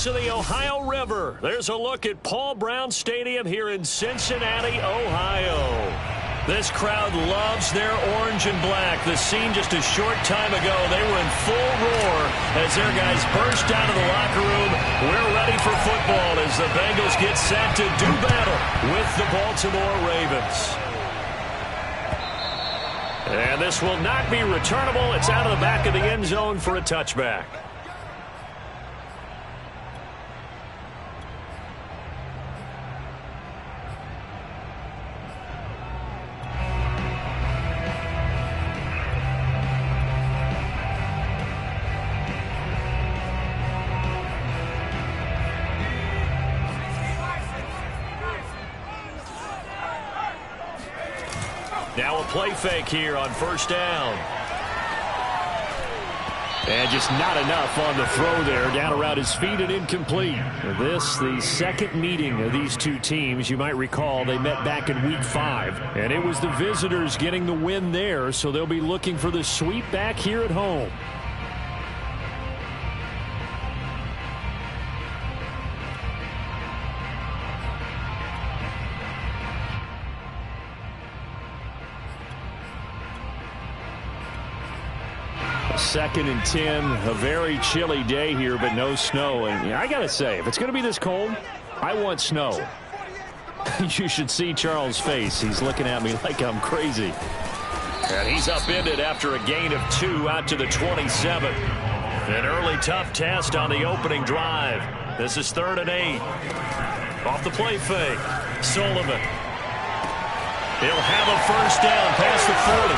banks of the Ohio River. There's a look at Paul Brown Stadium here in Cincinnati, Ohio. This crowd loves their orange and black. The scene just a short time ago, they were in full roar as their guys burst out of the locker room. We're ready for football as the Bengals get set to do battle with the Baltimore Ravens. And this will not be returnable. It's out of the back of the end zone for a touchback. Now a play fake here on first down. And just not enough on the throw there. Down around his feet and incomplete. This, the second meeting of these two teams. You might recall they met back in Week 5. And it was the visitors getting the win there. So they'll be looking for the sweep back here at home. Second and 10, a very chilly day here, but no snow. And I got to say, if it's going to be this cold, I want snow. You should see Charles' face. He's looking at me like I'm crazy. And he's upended after a gain of 2 out to the 27. An early tough test on the opening drive. This is 3rd and 8. Off the play fake. Sullivan. He'll have a first down past the 40.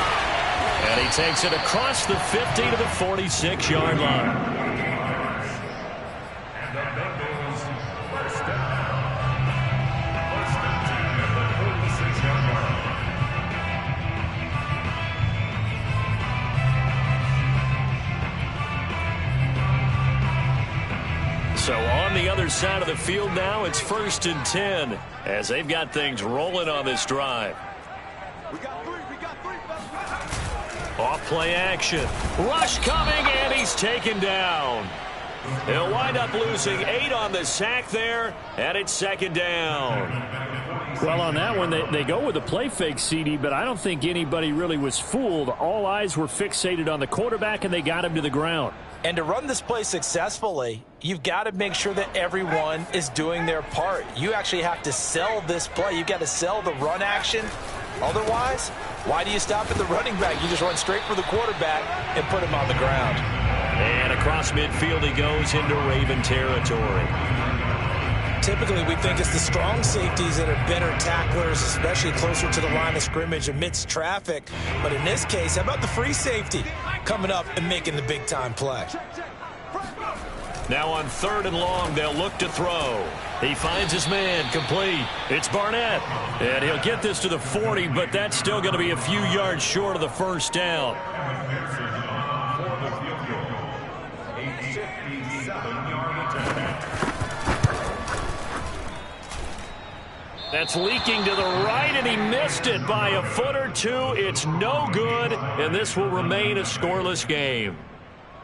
And he takes it across the 50 to the 46-yard line. And the Bengals first down. First and 10 at the 46-yard line. So on the other side of the field now, it's 1st and 10 as they've got things rolling on this drive. Off play action. Rush coming, and he's taken down. He'll wind up losing 8 on the sack there, and it's 2nd down. Well, on that one, they go with the play fake, CD, but I don't think anybody really was fooled. All eyes were fixated on the quarterback, and they got him to the ground. And to run this play successfully, you've got to make sure that everyone is doing their part. You actually have to sell this play. You've got to sell the run action. Otherwise, why do you stop at the running back? You just run straight for the quarterback and put him on the ground. And across midfield he goes into Raven territory. Typically, we think it's the strong safeties that are better tacklers, especially closer to the line of scrimmage amidst traffic. But in this case, how about the free safety coming up and making the big-time play? Now on 3rd and long, they'll look to throw. He finds his man, complete. It's Barnett. And he'll get this to the 40, but that's still going to be a few yards short of the first down. That's leaking to the right, and he missed it by a foot or two. It's no good, and this will remain a scoreless game.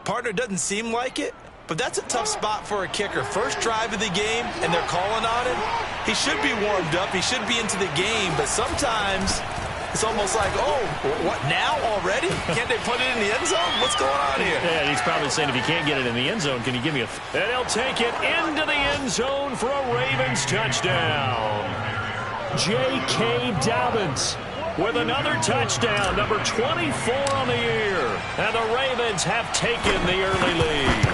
Partner, doesn't seem like it, but that's a tough spot for a kicker. First drive of the game, and they're calling on him. He should be warmed up. He should be into the game, but sometimes it's almost like, oh, what, now already? Can't they put it in the end zone? What's going on here? Yeah, he's probably saying if you can't get it in the end zone, can you give me a... And he'll take it into the end zone for a Ravens touchdown. J.K. Dobbins with another touchdown, number 24 on the year. And the Ravens have taken the early lead.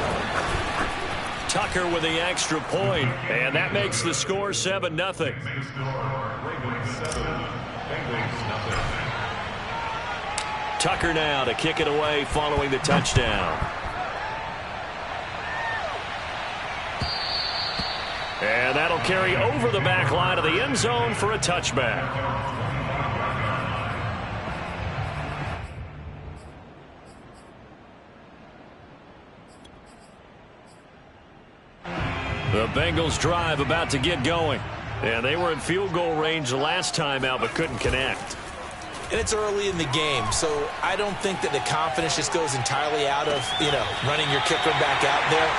Tucker with the extra point, and that makes the score 7-0. Tucker now to kick it away following the touchdown. And that'll carry over the back line of the end zone for a touchback. The Bengals drive about to get going. And they were in field goal range the last time out, but couldn't connect. And it's early in the game, so I don't think that the confidence just goes entirely out of, running your kicker back out there.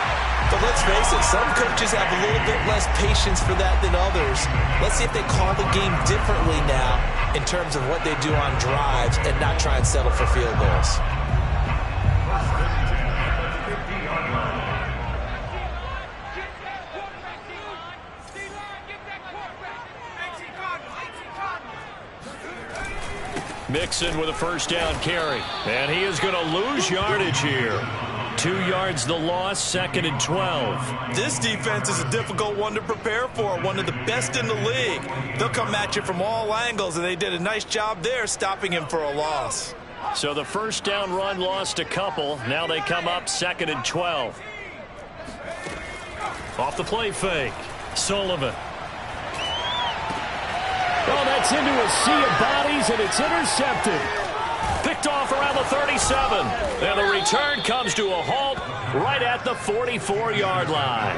But let's face it, some coaches have a little bit less patience for that than others. Let's see if they call the game differently now in terms of what they do on drives and not try and settle for field goals. Mixon with a first down carry. And he is going to lose yardage here. 2 yards the loss, 2nd and 12. This defense is a difficult one to prepare for, one of the best in the league. They'll come at you from all angles, and they did a nice job there stopping him for a loss. So the first down run lost a couple. Now they come up 2nd and 12. Off the play fake. Sullivan. Oh, that's into a sea of bodies, and it's intercepted. Picked off around the 37. And the return comes to a halt right at the 44-yard line.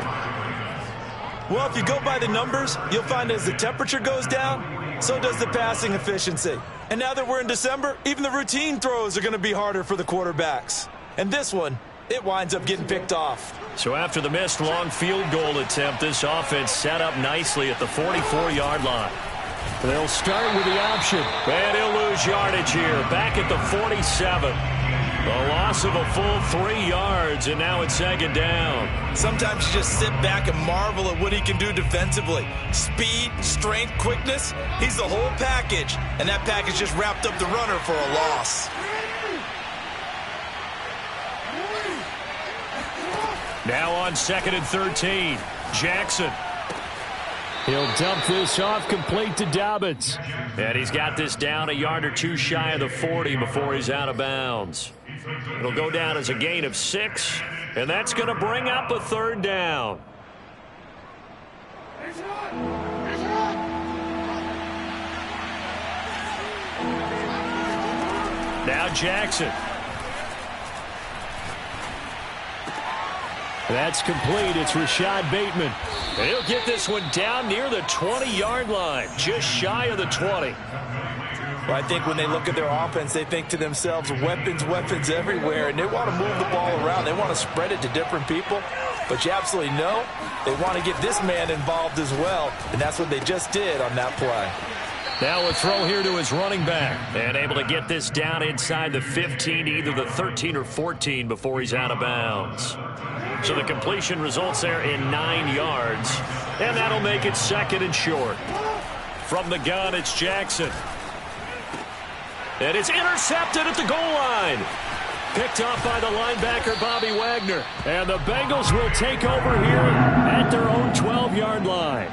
Well, if you go by the numbers, you'll find as the temperature goes down, so does the passing efficiency. And now that we're in December, even the routine throws are going to be harder for the quarterbacks. And this one, it winds up getting picked off. So after the missed long field goal attempt, this offense set up nicely at the 44-yard line. They'll start with the option. And he'll lose yardage here. Back at the 47. A loss of a full 3 yards, and now it's 2nd down. Sometimes you just sit back and marvel at what he can do defensively. Speed, strength, quickness, he's the whole package. And that package just wrapped up the runner for a loss. Now on 2nd and 13. Jackson. He'll dump this off complete to Dobbins. And he's got this down a yard or two shy of the 40 before he's out of bounds. It'll go down as a gain of 6, and that's going to bring up a 3rd down. Now Jackson. That's complete. It's Rashad Bateman. And he'll get this one down near the 20-yard line, just shy of the 20. Well, I think when they look at their offense, they think to themselves, weapons, weapons everywhere, and they want to move the ball around. They want to spread it to different people. But you absolutely know they want to get this man involved as well, and that's what they just did on that play. Now a throw here to his running back. And able to get this down inside the 15, either the 13 or 14 before he's out of bounds. So the completion results there in 9 yards. And that'll make it 2nd and short. From the gun, it's Jackson. And it's intercepted at the goal line. Picked off by the linebacker, Bobby Wagner. And the Bengals will take over here at their own 12-yard line.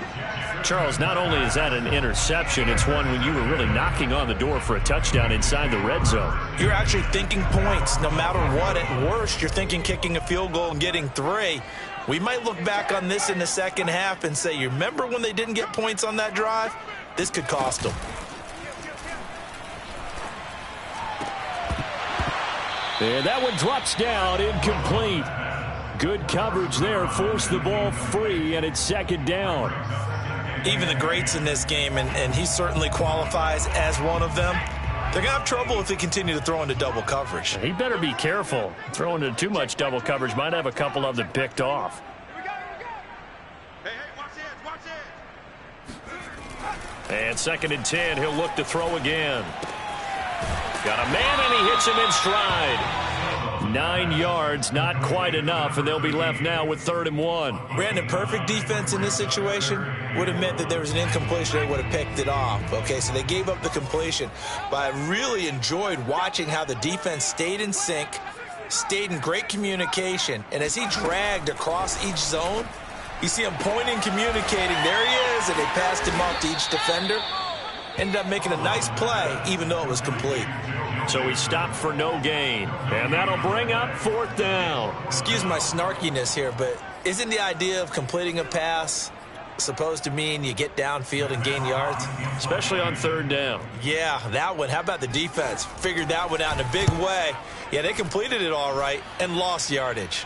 Charles, not only is that an interception, it's one when you were really knocking on the door for a touchdown inside the red zone. You're actually thinking points no matter what. At worst, you're thinking kicking a field goal and getting 3. We might look back on this in the second half and say, you remember when they didn't get points on that drive? This could cost them. And that one drops down, incomplete. Good coverage there, forced the ball free, and it's 2nd down. Even the greats in this game, and he certainly qualifies as one of them, they're going to have trouble if they continue to throw into double coverage. He better be careful. Throwing into too much double coverage might have a couple of them picked off. Hey, watch it. And 2nd and 10, he'll look to throw again. Got a man, and he hits him in stride. 9 yards, not quite enough, and they'll be left now with 3rd and 1. Brandon, perfect defense in this situation would have meant that there was an incompletion. They would have picked it off. Okay, so they gave up the completion. But I really enjoyed watching how the defense stayed in sync, stayed in great communication, and as he dragged across each zone, you see him pointing, communicating. There he is, and they passed him off to each defender. Ended up making a nice play, even though it was complete. So he stopped for no gain, and that'll bring up 4th down. Excuse my snarkiness here, but isn't the idea of completing a pass supposed to mean you get downfield and gain yards? Especially on 3rd down. Yeah, that one. How about the defense? Figured that one out in a big way. Yeah, they completed it all right and lost yardage.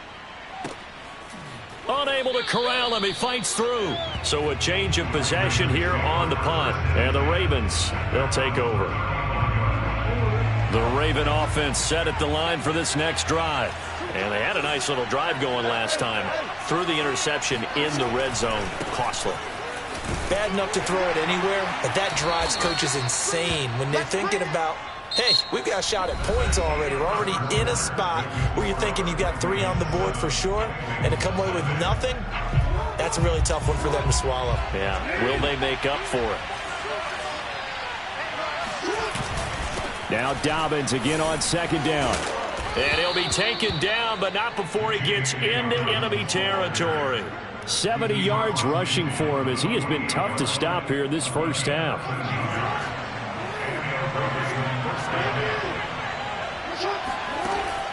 Unable to corral him, he fights through. So a change of possession here on the punt. And the Ravens, they'll take over. The Raven offense set at the line for this next drive. And they had a nice little drive going last time. Threw the interception in the red zone. Costly. Bad enough to throw it anywhere, but that drives coaches insane when they're thinking about, hey, we've got a shot at points already. We're already in a spot where you're thinking you've got 3 on the board for sure, and to come away with nothing, that's a really tough one for them to swallow. Yeah, will they make up for it? Now Dobbins again on second down. And he'll be taken down, but not before he gets into enemy territory. 70 yards rushing for him as he has been tough to stop here in this first half.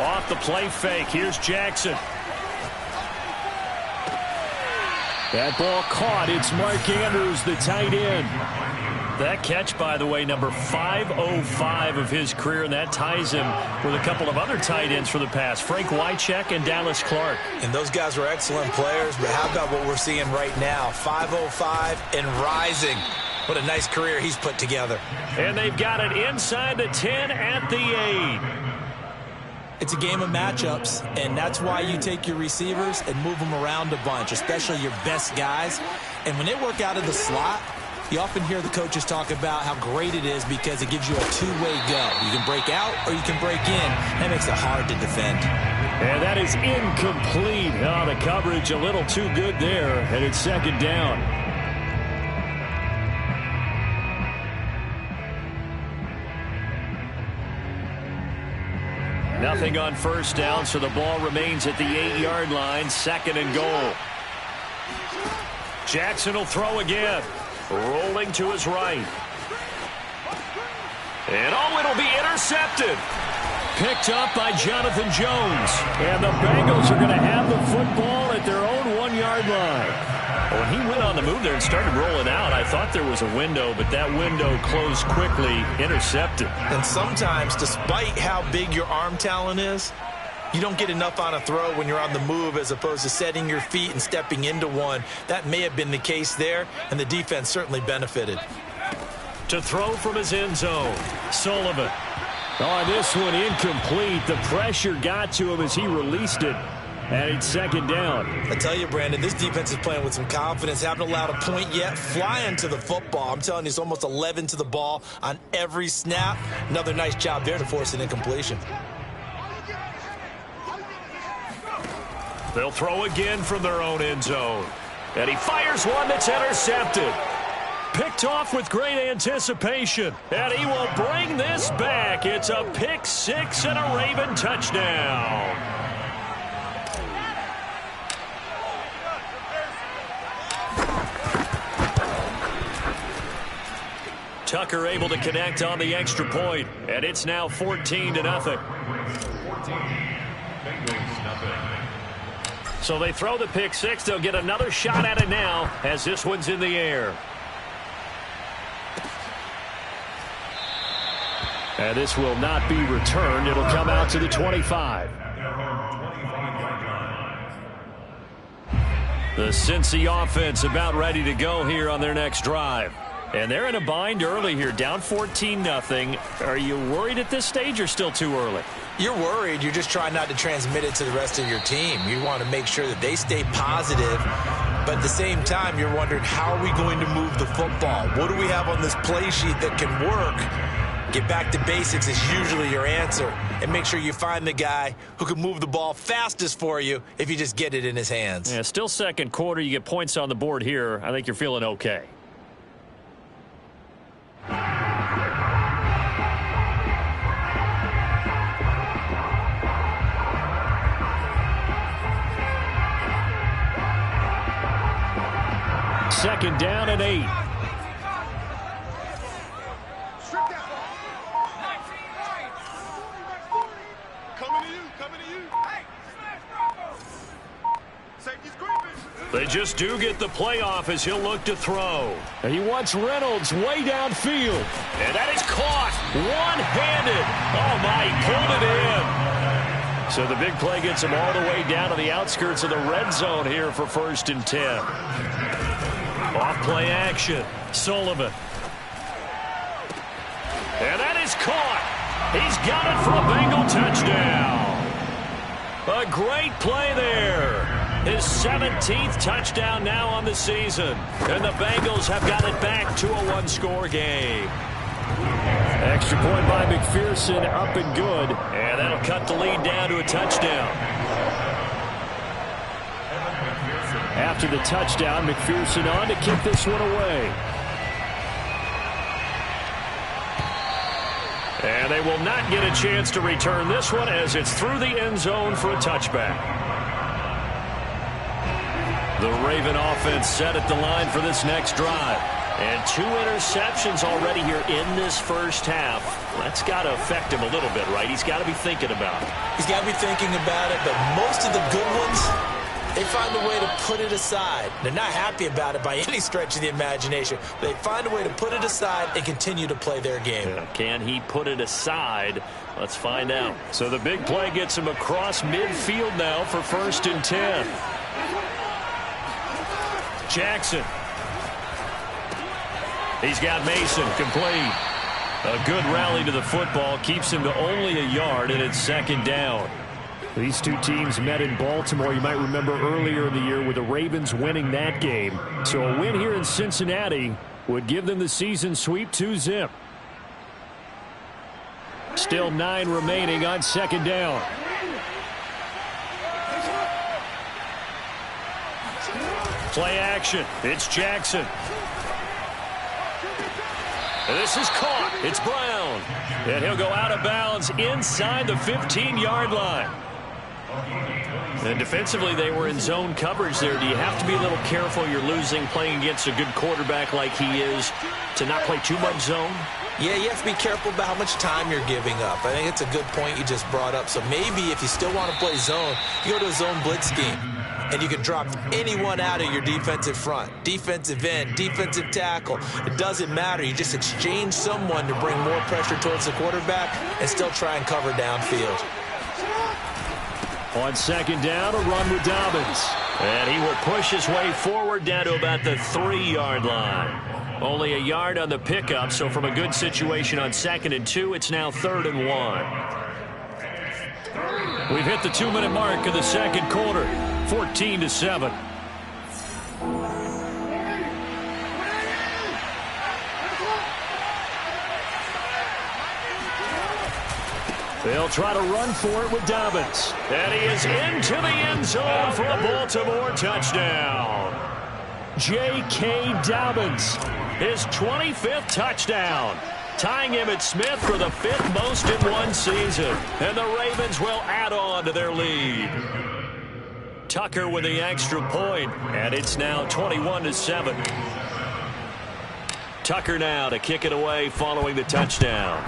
Off the play fake, here's Jackson. That ball caught. It's Mark Andrews, the tight end. That catch, by the way, number 505 of his career, and that ties him with a couple of other tight ends for the past, Frank Wycheck and Dallas Clark. And those guys were excellent players, but how about what we're seeing right now? 505 and rising. What a nice career he's put together. And they've got it inside the 10 at the 8. It's a game of matchups, and that's why you take your receivers and move them around a bunch, especially your best guys. And when they work out of the slot, you often hear the coaches talk about how great it is because it gives you a two-way go. You can break out or you can break in. That makes it hard to defend. And that is incomplete. Oh, the coverage a little too good there, and it's second down. Nothing on first down, so the ball remains at the 8-yard line, second and goal. Jackson will throw again. Rolling to his right. And it'll be intercepted. Picked up by Jonathan Jones. And the Bengals are going to have the football at their own 1-yard line. When he went on the move there and started rolling out, I thought there was a window, but that window closed quickly, intercepted. And sometimes, despite how big your arm talent is, you don't get enough on a throw when you're on the move as opposed to setting your feet and stepping into one. That may have been the case there, and the defense certainly benefited. To throw from his end zone, Sullivan. On this one, incomplete. The pressure got to him as he released it. And it's second down. I tell you, Brandon, this defense is playing with some confidence. Haven't allowed a point yet. Flying to the football. I'm telling you, it's almost 11 to the ball on every snap. Another nice job there to force an incompletion. They'll throw again from their own end zone. And he fires one that's intercepted. Picked off with great anticipation. And he will bring this back. It's a pick six and a Raven touchdown. Tucker able to connect on the extra point, and it's now 14-0. 14, So they throw the pick six. They'll get another shot at it now as this one's in the air. And this will not be returned. It'll come out to the 25. The Cincy offense about ready to go here on their next drive. And they're in a bind early here, down 14-0. Are you worried at this stage or still too early? You're worried. You're just trying not to transmit it to the rest of your team. You want to make sure that they stay positive. But at the same time, you're wondering, how are we going to move the football? What do we have on this play sheet that can work? Get back to basics is usually your answer. And make sure you find the guy who can move the ball fastest for you if you just get it in his hands. Yeah, still second quarter. You get points on the board here. I think you're feeling okay. Second down and 8. They just do get the playoff as he'll look to throw. And he wants Reynolds way downfield. And that is caught one-handed. Oh, my, he pulled it in. So the big play gets him all the way down to the outskirts of the red zone here for 1st and 10. Off play action. Sullivan. And that is caught. He's got it for a Bengal touchdown. A great play there. His 17th touchdown now on the season. And the Bengals have got it back to a one-score game. Extra point by McPherson, up and good. And that'll cut the lead down to a touchdown. After the touchdown, McPherson on to kick this one away. And they will not get a chance to return this one as it's through the end zone for a touchback. The Raven offense set at the line for this next drive. And 2 interceptions already here in this first half. That's got to affect him a little bit, right? He's got to be thinking about it. He's got to be thinking about it, but most of the good ones, they find a way to put it aside. They're not happy about it by any stretch of the imagination. They find a way to put it aside and continue to play their game. Can he put it aside? Let's find out. So the big play gets him across midfield now for 1st and 10. Jackson. He's got Mason complete. A good rally to the football keeps him to only a yard, and it's 2nd down. These two teams met in Baltimore, you might remember earlier in the year, with the Ravens winning that game. So a win here in Cincinnati would give them the season sweep 2-zip. Still 9 remaining on 2nd down. Play action. It's Jackson. This is caught. It's Brown. And he'll go out of bounds inside the 15-yard line. And defensively, they were in zone coverage there. Do you have to be a little careful? You're losing playing against a good quarterback like he is to not play too much zone? Yeah, you have to be careful about how much time you're giving up. I think it's a good point you just brought up. So maybe if you still want to play zone, you go to a zone blitz scheme. And you can drop anyone out of your defensive front. Defensive end, defensive tackle. It doesn't matter. You just exchange someone to bring more pressure towards the quarterback and still try and cover downfield. On 2nd down, a run with Dobbins. And he will push his way forward down to about the 3-yard line. Only a yard on the pickup, so from a good situation on 2nd and 2, it's now 3rd and 1. We've hit the 2-minute mark of the 2nd quarter. 14-7. They'll try to run for it with Dobbins. And he is into the end zone for a Baltimore touchdown. J.K. Dobbins. His 25th touchdown. Tying him at Smith for the 5th most in one season. And the Ravens will add on to their lead. Tucker with the extra point, and it's now 21-7. Tucker now to kick it away following the touchdown.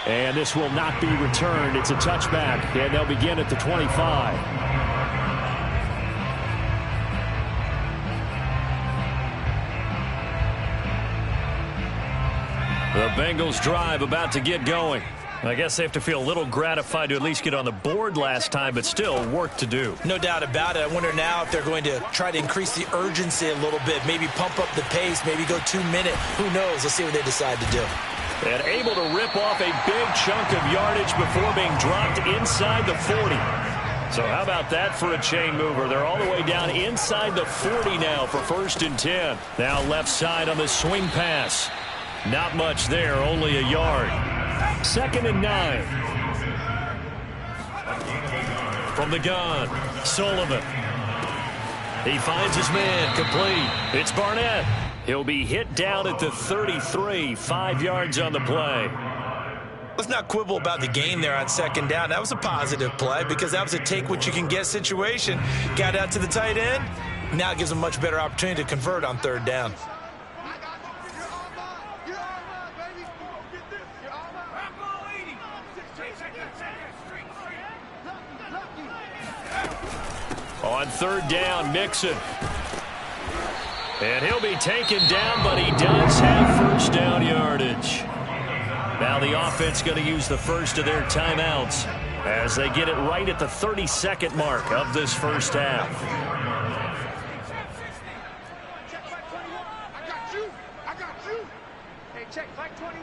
And this will not be returned. It's a touchback, and they'll begin at the 25. The Bengals drive about to get going. I guess they have to feel a little gratified to at least get on the board last time, but still work to do. No doubt about it. I wonder now if they're going to try to increase the urgency a little bit, maybe pump up the pace, maybe go 2-minute. Who knows? Let's see what they decide to do. And able to rip off a big chunk of yardage before being dropped inside the 40. So how about that for a chain mover? They're all the way down inside the 40 now for 1st and 10. Now left side on the swing pass. Not much there, only a yard. 2nd and 9. From the gun, Sullivan. He finds his man, complete. It's Barnett. He'll be hit down at the 33, 5 yards on the play. Let's not quibble about the gain there on 2nd down. That was a positive play because that was a take-what-you-can-get situation. Got out to the tight end. Now it gives them a much better opportunity to convert on 3rd down. On 3rd down, Mixon. And he'll be taken down, but he does have 1st down yardage. Now the offense going to use the first of their timeouts as they get it right at the 32nd mark of this first half. I got you. Hey, check, Mike 21.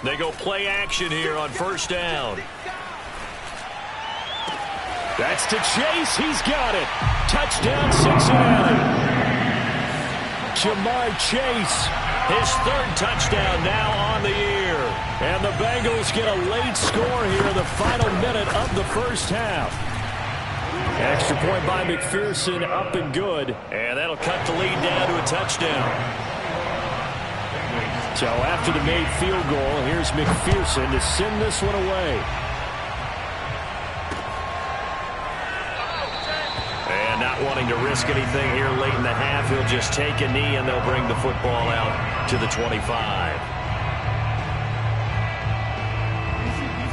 They go play action here on first down. That's to Chase. He's got it. Touchdown, Cincinnati. Jamar Chase. His third touchdown now on the year. And the Bengals get a late score here in the final minute of the first half. Extra point by McPherson, up and good. And that'll cut the lead down to a touchdown. So after the made field goal, here's McPherson to send this one away. And not wanting to risk anything here late in the half, he'll just take a knee and they'll bring the football out to the 25.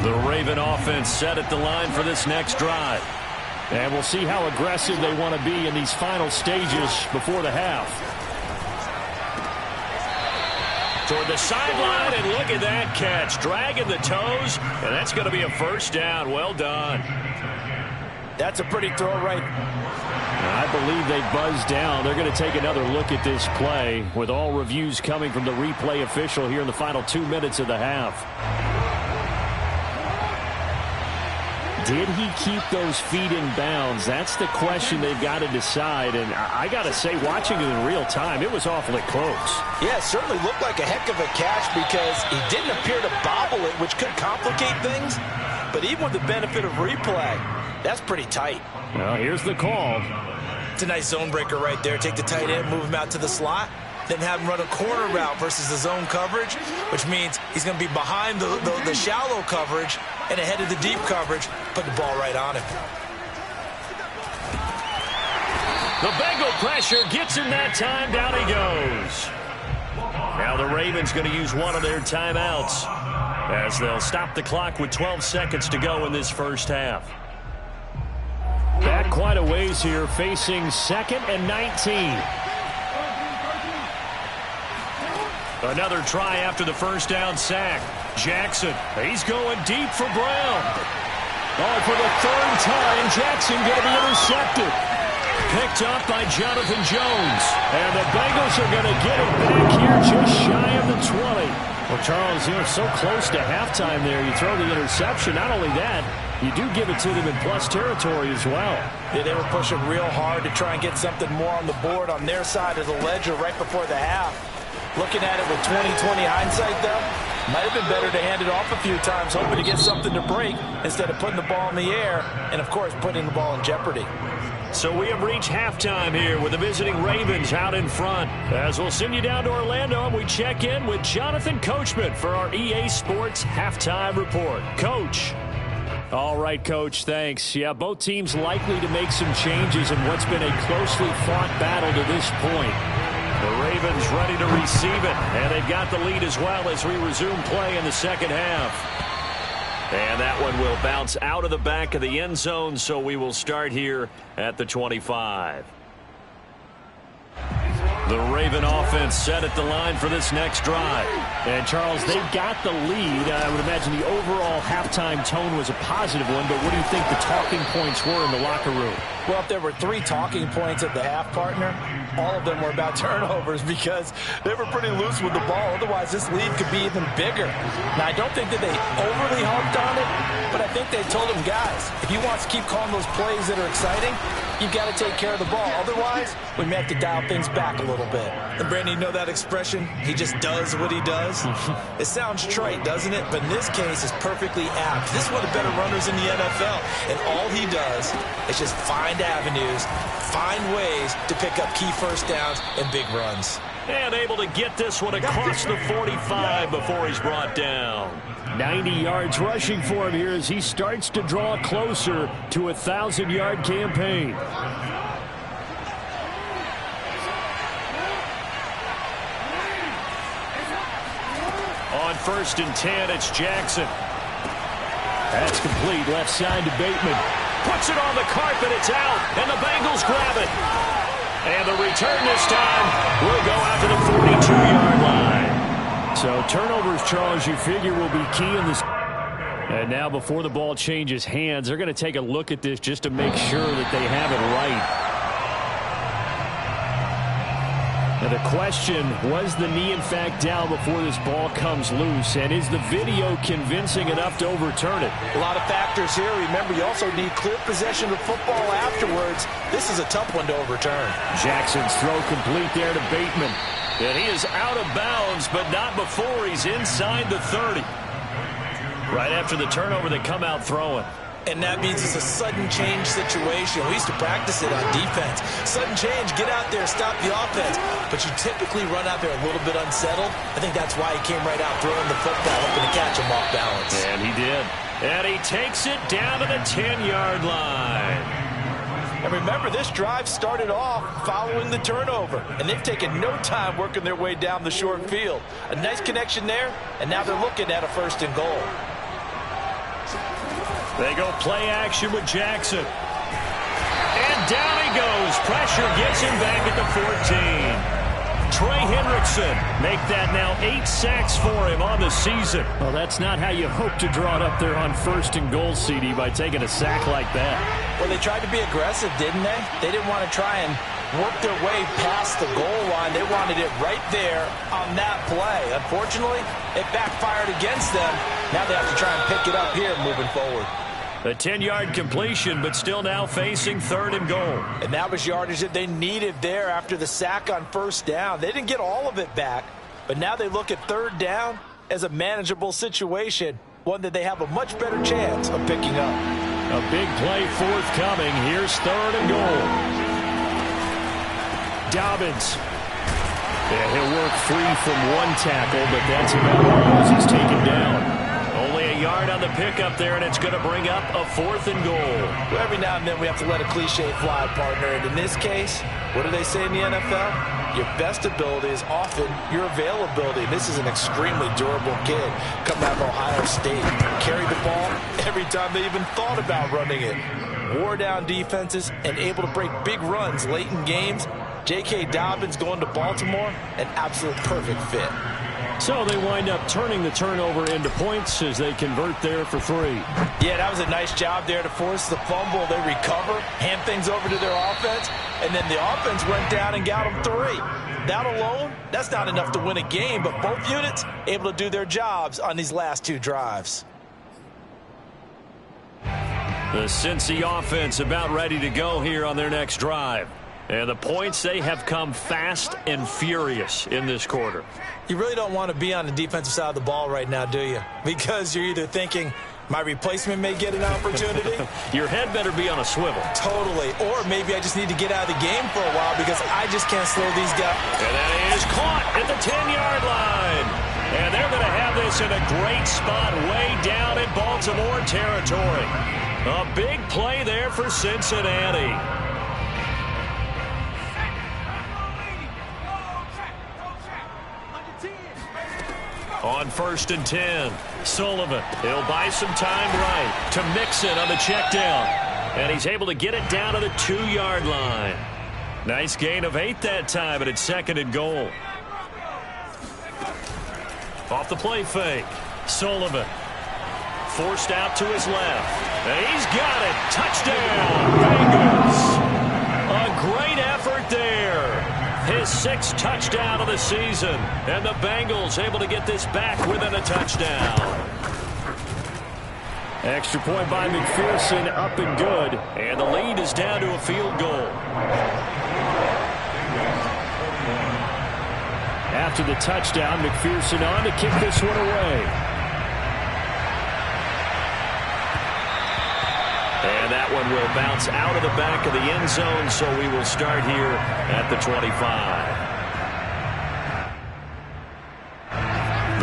The Raven offense set at the line for this next drive. And we'll see how aggressive they want to be in these final stages before the half. Toward the sideline, and look at that catch. Dragging the toes, and that's going to be a first down. Well done. That's a pretty throw right. I believe they buzzed down. They're going to take another look at this play with all reviews coming from the replay official here in the final 2 minutes of the half. Did he keep those feet in bounds? That's the question they've got to decide. And I got to say, watching it in real time, it was awfully close. Yeah, it certainly looked like a heck of a catch because he didn't appear to bobble it, which could complicate things. But even with the benefit of replay, that's pretty tight. Well, here's the call. It's a nice zone breaker right there. Take the tight end, move him out to the slot, then have him run a corner route versus the zone coverage, which means he's going to be behind the shallow coverage and ahead of the deep coverage. Put the ball right on him. The Bengal pressure gets him that time. Down he goes. Now the Ravens going to use one of their timeouts as they'll stop the clock with 12 seconds to go in this first half. Back quite a ways here, facing 2nd and 19. Another try after the first down sack. Jackson, he's going deep for Brown. Oh, for the third time, Jackson going to be intercepted. Picked up by Jonathan Jones. And the Bengals are going to get it back here just shy of the 20. Well, Charles, you're so close to halftime there. You throw the interception. Not only that, you do give it to them in plus territory as well. Yeah, they were pushing real hard to try and get something more on the board on their side of the ledger right before the half. Looking at it with 20/20 hindsight, though, might have been better to hand it off a few times, hoping to get something to break instead of putting the ball in the air and, of course, putting the ball in jeopardy. So we have reached halftime here with the visiting Ravens out in front. As we'll send you down to Orlando, and we check in with Jonathan Coachman for our EA Sports Halftime Report. Coach. All right, Coach, thanks. Yeah, both teams likely to make some changes in what's been a closely fought battle to this point. The Ravens ready to receive it, and they've got the lead as well as we resume play in the second half. And that one will bounce out of the back of the end zone, so we will start here at the 25. The Raven offense set at the line for this next drive. And, Charles, they've got the lead. I would imagine the overall halftime tone was a positive one, but what do you think the talking points were in the locker room? Well, if there were 3 talking points at the half, partner, all of them were about turnovers because they were pretty loose with the ball. Otherwise, this lead could be even bigger. Now, I don't think that they overly harped on it, but I think they told him, guys, if he wants to keep calling those plays that are exciting, you've got to take care of the ball. Otherwise, we may have to dial things back a little bit. And, Brandon, you know that expression? He just does what he does? It sounds trite, doesn't it? But in this case, it's perfectly apt. This is one of the better runners in the NFL. And all he does is just find avenues, find ways to pick up key first downs and big runs. And able to get this one across the 45 before he's brought down. 90 yards rushing for him here as he starts to draw closer to a 1,000-yard campaign. On 1st and 10, it's Jackson. That's complete. Left side to Bateman. Puts it on the carpet. It's out. And the Bengals grab it. And the return this time will go out to the 42-yard line. So turnovers, Charles, you figure will be key in this. And now before the ball changes hands, they're going to take a look at this just to make sure that they have it right. And the question, was the knee in fact down before this ball comes loose? And is the video convincing enough to overturn it? A lot of factors here. Remember, you also need clear possession of football afterwards. This is a tough one to overturn. Jackson's throw complete there to Bateman. And he is out of bounds, but not before he's inside the 30. Right after the turnover, they come out throwing. And that means it's a sudden change situation. We used to practice it on defense. Sudden change, get out there, stop the offense. But you typically run out there a little bit unsettled. I think that's why he came right out throwing the football, hoping to catch him off balance. And he did. And he takes it down to the 10-yard line. And remember, this drive started off following the turnover. And they've taken no time working their way down the short field. A nice connection there, and now they're looking at a 1st and goal. They go play action with Jackson. And down he goes. Pressure gets him back at the 14. Trey Hendrickson make that now 8 sacks for him on the season. Well, that's not how you hope to draw it up there on 1st and goal, CD, by taking a sack like that. Well, they tried to be aggressive, didn't they? They didn't want to try and work their way past the goal line. They wanted it right there on that play. Unfortunately, it backfired against them. Now they have to try and pick it up here moving forward. A 10-yard completion, but still now facing 3rd and goal. And that was yardage that they needed there after the sack on 1st down. They didn't get all of it back, but now they look at 3rd down as a manageable situation, one that they have a much better chance of picking up. A big play forthcoming. Here's 3rd and goal. Dobbins. Yeah, he'll work free from one tackle, but that's about all as he's taken down. Only a yard on the pickup there, and it's going to bring up a 4th and goal. Well, every now and then we have to let a cliche fly, partner. And in this case, what do they say in the NFL? Your best ability is often your availability. This is an extremely durable kid coming out of Ohio State. Carried the ball every time they even thought about running it. Wore down defenses and able to break big runs late in games. J.K. Dobbins going to Baltimore, an absolute perfect fit. So they wind up turning the turnover into points as they convert there for 3. Yeah, that was a nice job there to force the fumble. They recover, hand things over to their offense, and then the offense went down and got them 3. That alone, that's not enough to win a game, but both units able to do their jobs on these last 2 drives. The Cincy offense about ready to go here on their next drive. And the points, they have come fast and furious in this quarter. You really don't want to be on the defensive side of the ball right now, do you? Because you're either thinking, my replacement may get an opportunity. Your head better be on a swivel. Totally. Or maybe I just need to get out of the game for a while because I just can't slow these guys. And that is caught at the 10-yard line. And they're going to have this in a great spot way down in Baltimore territory. A big play there for Cincinnati. On 1st and 10, Sullivan, he'll buy some time right to Mixon on the check down. And he's able to get it down to the 2-yard line. Nice gain of 8 that time, but it's 2nd and goal. Off the play fake, Sullivan. Forced out to his left. And he's got it. Touchdown, Bengals. A great effort there. His 6th touchdown of the season. And the Bengals able to get this back within a touchdown. Extra point by McPherson, up and good. And the lead is down to a field goal. After the touchdown, McPherson on to kick this one away. And that one will bounce out of the back of the end zone, so we will start here at the 25.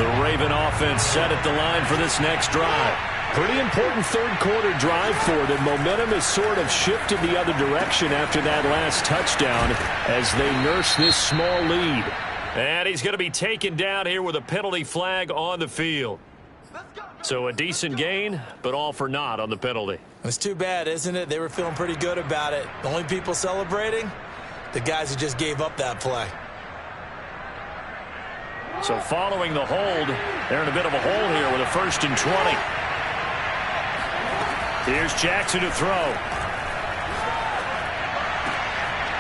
The Raven offense set at the line for this next drive. Pretty important 3rd quarter drive for them. Momentum has sort of shifted the other direction after that last touchdown as they nurse this small lead. And he's going to be taken down here with a penalty flag on the field. So a decent gain, but all for naught on the penalty. It's too bad, isn't it? They were feeling pretty good about it. The only people celebrating, the guys who just gave up that play. So following the hold, they're in a bit of a hole here with a 1st and 20. Here's Jackson to throw.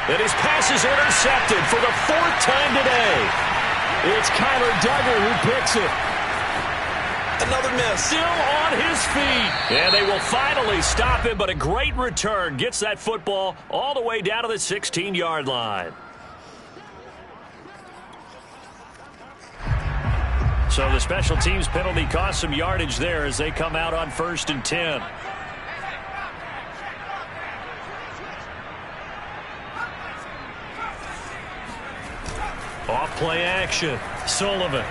And his pass is intercepted for the 4th time today. It's Kyler Duggar who picks it. Another miss. Still on his feet. And they will finally stop him, but a great return. Gets that football all the way down to the 16-yard line. So the special teams penalty cost some yardage there as they come out on 1st and 10. Off play action. Sullivan.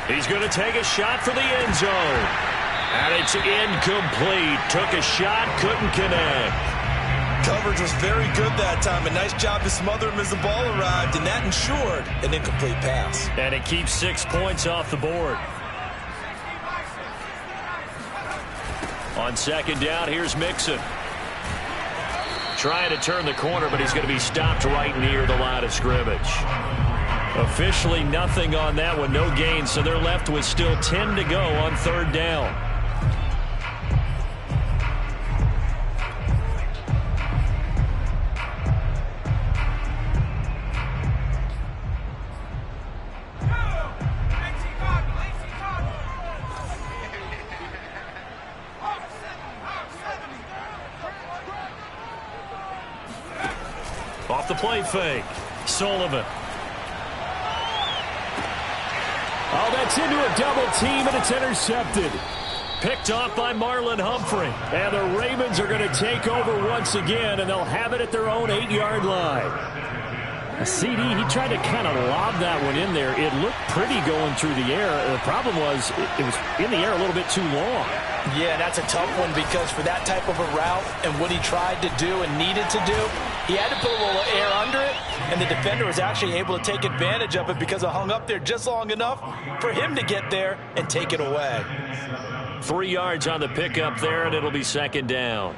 He's going to take a shot for the end zone. And it's incomplete. Took a shot, couldn't connect. Coverage was very good that time. A nice job to smother him as the ball arrived, and that ensured an incomplete pass. And it keeps 6 points off the board. On 2nd down, here's Mixon. Trying to turn the corner, but he's going to be stopped right near the line of scrimmage. Officially nothing on that one, no gain, so they're left with still 10 to go on 3rd down. Off the play fake, Sullivan. Oh, that's into a double team, and it's intercepted. Picked off by Marlon Humphrey. And the Ravens are going to take over once again, and they'll have it at their own 8-yard line. A CD, he tried to kind of lob that one in there. It looked pretty going through the air. The problem was it was in the air a little bit too long. Yeah, that's a tough one because for that type of a route and what he tried to do and needed to do, he had to put a little air under it, and the defender was actually able to take advantage of it because it hung up there just long enough for him to get there and take it away. 3 yards on the pickup there, and it'll be 2nd down.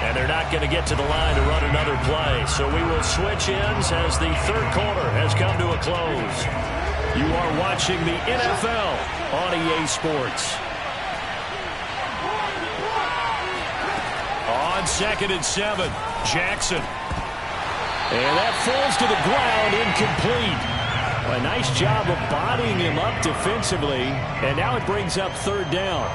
And they're not going to get to the line to run another play. So we will switch ends as the 3rd quarter has come to a close. You are watching the NFL on EA Sports. On 2nd and 7, Jackson. And that falls to the ground, incomplete. A nice job of bodying him up defensively. And now it brings up 3rd down.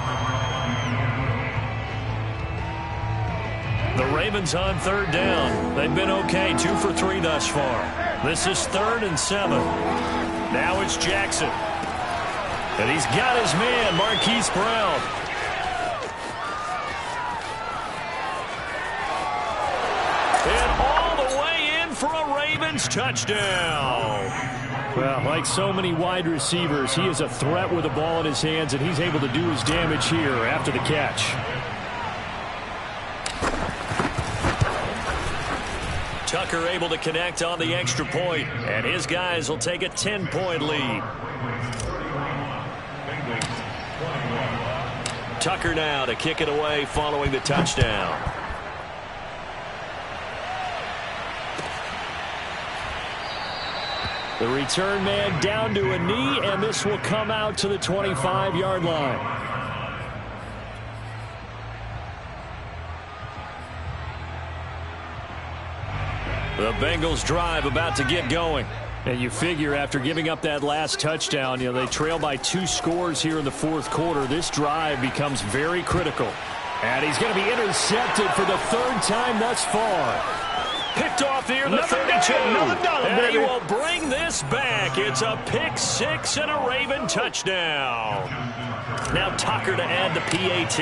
The Ravens on 3rd down. They've been okay, 2 for 3 thus far. This is 3rd and 7. Now it's Jackson. And he's got his man, Marquise Brown. And all the way in for a Ravens touchdown. Well, like so many wide receivers, he is a threat with the ball in his hands, and he's able to do his damage here after the catch. Tucker able to connect on the extra point, and his guys will take a 10-point lead. Tucker now to kick it away following the touchdown. The return man down to a knee, and this will come out to the 25-yard line. The Bengals drive about to get going. And you figure after giving up that last touchdown, they trail by 2 scores here in the 4th quarter. This drive becomes very critical. And he's going to be intercepted for the 3rd time thus far. Picked off here, the 32. And he will bring this back. It's a pick 6 and a Raven touchdown. Now Tucker to add the PAT.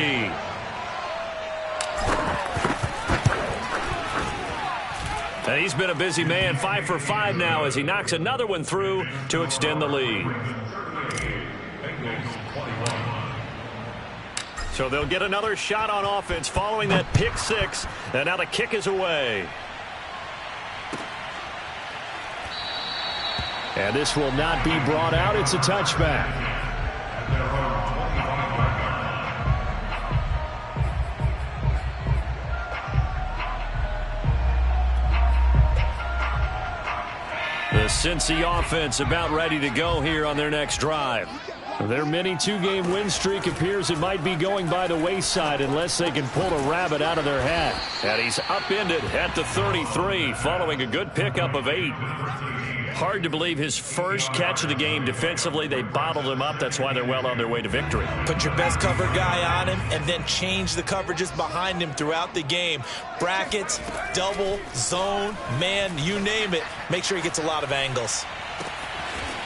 And he's been a busy man, 5 for 5 now as he knocks another one through to extend the lead. So they'll get another shot on offense following that pick 6, and now the kick is away. And this will not be brought out. It's a touchback. The Cincy offense about ready to go here on their next drive. Their mini two-game win streak appears it might be going by the wayside unless they can pull a rabbit out of their hat. And he's upended at the 33 following a good pickup of 8. Hard to believe his first catch of the game defensively. They bottled him up. That's why they're well on their way to victory. Put your best cover guy on him and then change the coverages behind him throughout the game. Brackets, double, zone, man, you name it. Make sure he gets a lot of angles.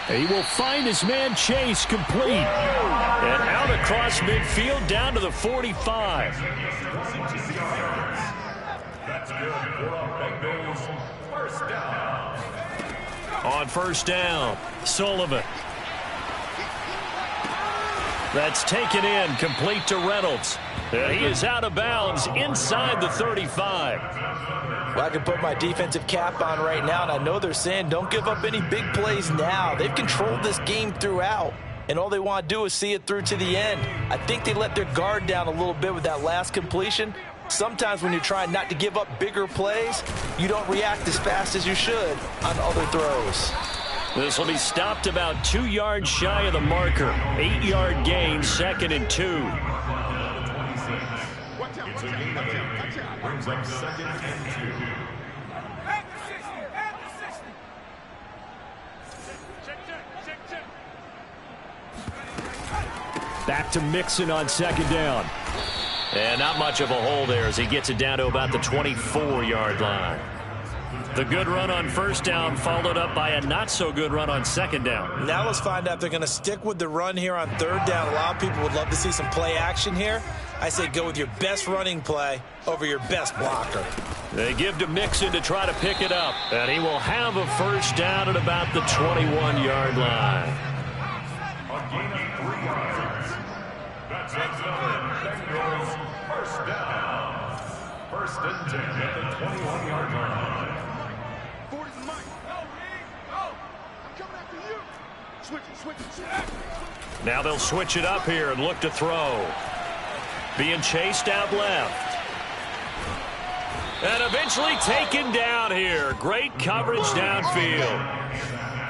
He will find his man Chase complete. And out across midfield down to the 45. That's good for a Bengals first down. On first down, Sullivan. That's taken in, complete to Reynolds. He is out of bounds inside the 35. Well, I can put my defensive cap on right now, and I know they're saying don't give up any big plays now. They've controlled this game throughout, and all they want to do is see it through to the end. I think they let their guard down a little bit with that last completion. Sometimes when you're trying not to give up bigger plays, you don't react as fast as you should on other throws. This will be stopped about 2 yards shy of the marker. 8-yard gain, 2nd and 2. It's a gain of 8. Brings up 2nd and 2. Back to Mixon on 2nd down. And not much of a hole there as he gets it down to about the 24-yard line. The good run on first down followed up by a not-so-good run on 2nd down. Now let's find out if they're going to stick with the run here on 3rd down. A lot of people would love to see some play action here. I say go with your best running play over your best blocker. They give to Mixon to try to pick it up. And he will have a first down at about the 21-yard line. A gain of 3 yards. That's another Bengals first down. 1st and 10 at the 21-yard line. Now they'll switch it up here and look to throw. Being chased out left. And eventually taken down here. Great coverage downfield.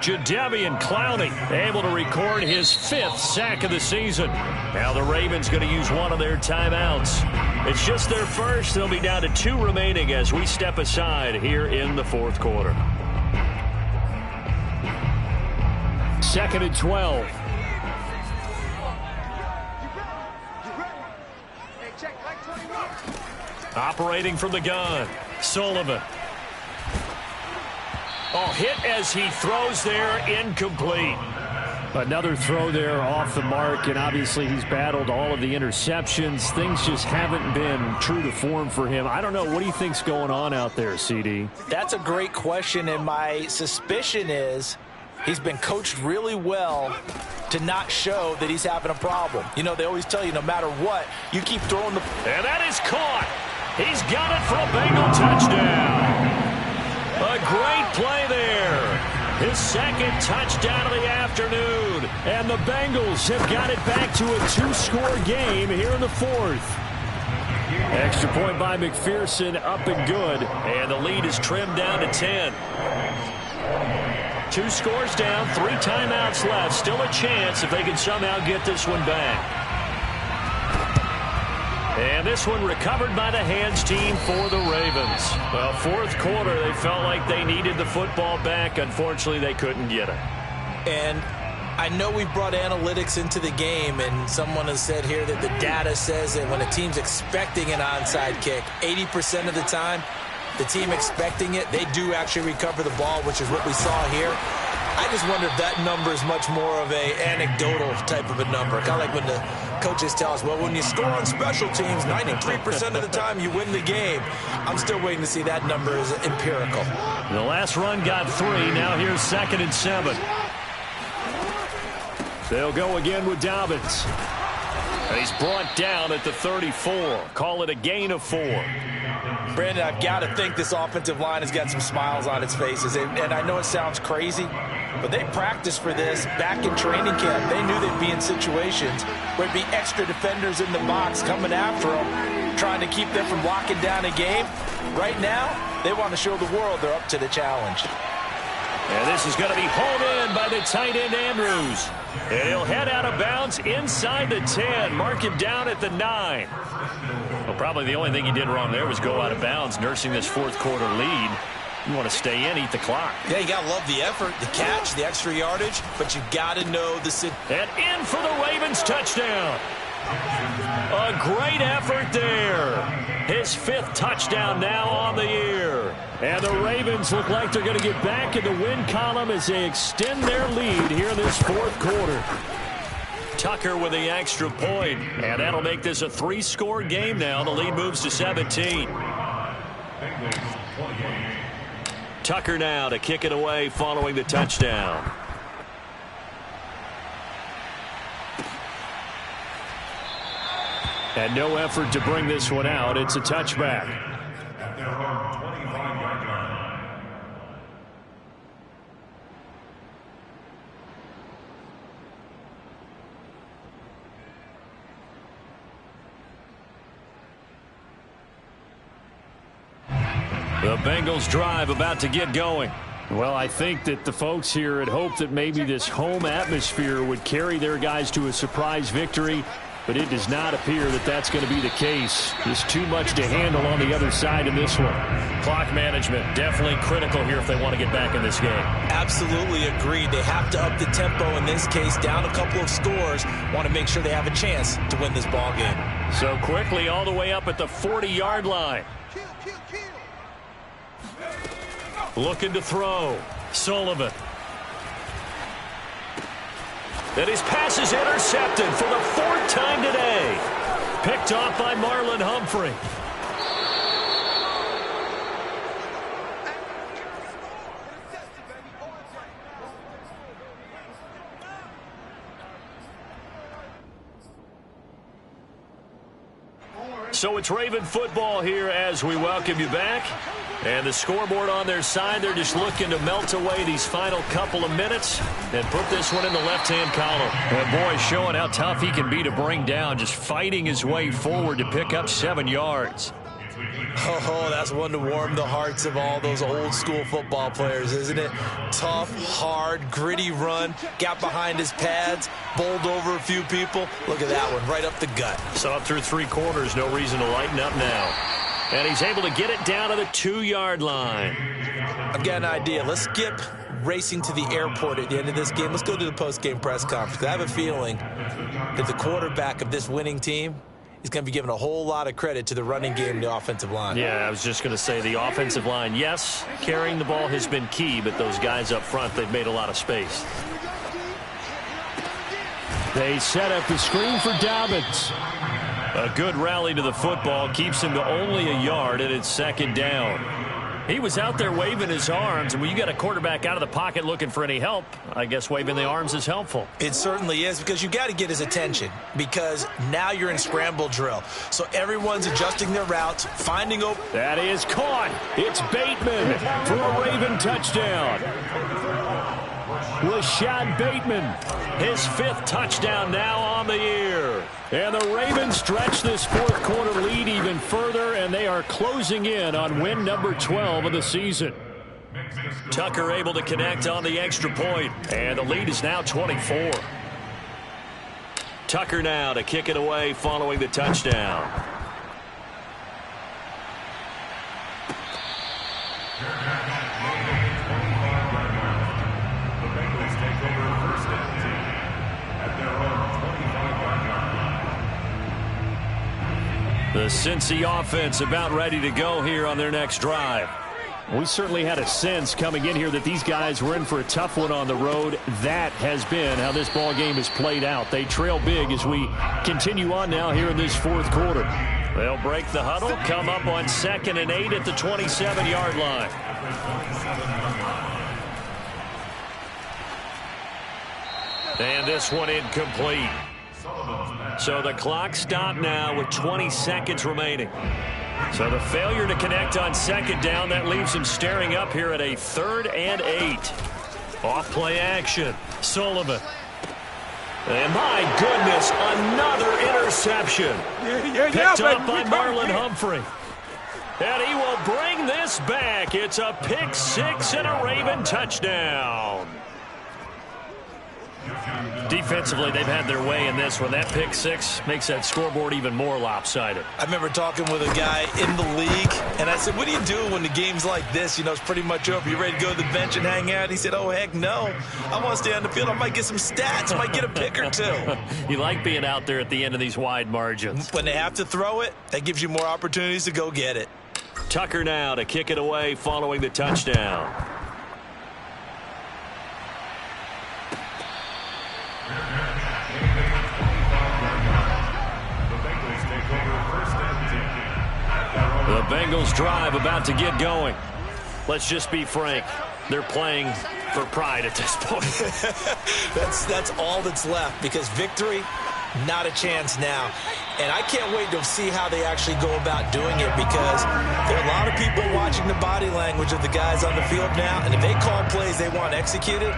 Jadeveon Clowney able to record his 5th sack of the season. Now the Ravens going to use one of their timeouts. It's just their first. They'll be down to 2 remaining as we step aside here in the 4th quarter. 2nd and 12. Operating from the gun, Sullivan. Oh, hit as he throws there, incomplete. Another throw there off the mark, and obviously he's battled all of the interceptions. Things just haven't been true to form for him. I don't know. What do you think's going on out there, CD? That's a great question, and my suspicion is he's been coached really well to not show that he's having a problem. You know, they always tell you no matter what, you keep throwing the... And that is caught. He's got it for a Bengal touchdown. A great play there. His 2nd touchdown of the afternoon. And the Bengals have got it back to a 2-score game here in the 4th. Extra point by McPherson, up and good. And the lead is trimmed down to 10. 2 scores down, 3 timeouts left. Still a chance if they can somehow get this one back. And this one recovered by the hands team for the Ravens. Well, 4th quarter, they felt like they needed the football back. Unfortunately, they couldn't get it. And I know we brought analytics into the game, and someone has said here that the data says that when a team's expecting an onside kick, 80% of the time, the team expecting it, they do actually recover the ball, which is what we saw here. I just wonder if that number is much more of a anecdotal type of a number. Kind of like when the coaches tell us, well, when you score on special teams, 93% of the time you win the game. I'm still waiting to see that number is empirical. The last run got 3. Now here's 2nd and 7. They'll go again with Dobbins. And he's brought down at the 34. Call it a gain of 4. Brandon, I've got to think this offensive line has got some smiles on its faces. And I know it sounds crazy, but they practiced for this back in training camp. They knew they'd be in situations where there'd be extra defenders in the box coming after them, trying to keep them from locking down a game. Right now, they want to show the world they're up to the challenge. And this is going to be hauled in by the tight end, Andrews. And he'll head out of bounds inside the 10. Mark him down at the 9. Well, probably the only thing he did wrong there was go out of bounds, nursing this fourth quarter lead. You want to stay in, eat the clock. Yeah, you got to love the effort, the catch, the extra yardage, but you got to know the situation. And in for the Ravens touchdown. A great effort there. His 5th touchdown now on the year. And the Ravens look like they're going to get back in the win column as they extend their lead here in this fourth quarter. Tucker with the extra point, and that'll make this a 3-score game now. The lead moves to 17. Tucker now to kick it away following the touchdown. And no effort to bring this one out. It's a touchback. At their own 25-yard line. The Bengals drive about to get going. Well, I think that the folks here had hoped that maybe this home atmosphere would carry their guys to a surprise victory, but it does not appear that that's going to be the case. Just too much to handle on the other side in this one. Clock management definitely critical here if they want to get back in this game. Absolutely agreed. They have to up the tempo in this case, down a couple of scores. Want to make sure they have a chance to win this ball game. So quickly all the way up at the 40-yard line. Looking to throw. Sullivan. And his pass is intercepted for the 4th time today. Picked off by Marlon Humphrey. So it's Raven football here as we welcome you back. And the scoreboard on their side, they're just looking to melt away these final couple of minutes and put this one in the left-hand column. And boy, showing how tough he can be to bring down, just fighting his way forward to pick up 7 yards. Oh, that's one to warm the hearts of all those old-school football players, isn't it? Tough, hard, gritty run, got behind his pads, bowled over a few people. Look at that one, right up the gut. So up through 3 quarters, no reason to lighten up now. And he's able to get it down to the 2-yard line. I've got an idea. Let's skip racing to the airport at the end of this game. Let's go to the post-game press conference. I have a feeling that the quarterback of this winning team is going to be given a whole lot of credit to the running game and the offensive line. Yeah, I was just going to say the offensive line, yes, carrying the ball has been key, but those guys up front, they've made a lot of space. They set up the screen for Dobbins. A good rally to the football keeps him to only a yard, and it's 2nd down. He was out there waving his arms, and when you got a quarterback out of the pocket looking for any help, I guess waving the arms is helpful. It certainly is, because you got to get his attention, because now you're in scramble drill. So everyone's adjusting their routes, finding open. That is caught. It's Bateman for a Raven touchdown. Rashad Bateman, his 5th touchdown now on the year. And the Ravens stretch this fourth quarter lead even further, and they are closing in on win number 12 of the season. Tucker able to connect on the extra point, and the lead is now 24. Tucker now to kick it away following the touchdown. The Cincy offense about ready to go here on their next drive. We certainly had a sense coming in here that these guys were in for a tough one on the road. That has been how this ball game has played out. They trail big as we continue on now here in this fourth quarter. They'll break the huddle, come up on 2nd and 8 at the 27-yard line. And this one incomplete. So the clock stopped now with 20 seconds remaining. So the failure to connect on 2nd down, that leaves him staring up here at a 3rd and 8. Off play action. Sullivan. And my goodness, another interception. Picked up by Marlon Humphrey. And he will bring this this back. It's a pick six and a Raven touchdown. Defensively, they've had their way in this one. That pick six makes that scoreboard even more lopsided. I remember talking with a guy in the league, and I said, what do you do when the game's like this? You know, it's pretty much over. You ready to go to the bench and hang out? He said, oh, heck no. I want to stay on the field. I might get some stats. I might get a pick or two. You like being out there at the end of these wide margins. When they have to throw it, that gives you more opportunities to go get it. Tucker now to kick it away following the touchdown. The Bengals drive about to get going. Let's just be frank. They're playing for pride at this point. That's all that's left, because victory, not a chance now. And I can't wait to see how they actually go about doing it, because there are a lot of people watching the body language of the guys on the field now, and if they call plays they want executed,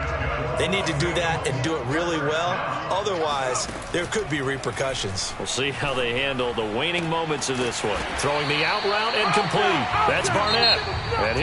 they need to do that and do it really well. Otherwise, there could be repercussions. We'll see how they handle the waning moments of this one. Throwing the out route and complete. That's Barnett. And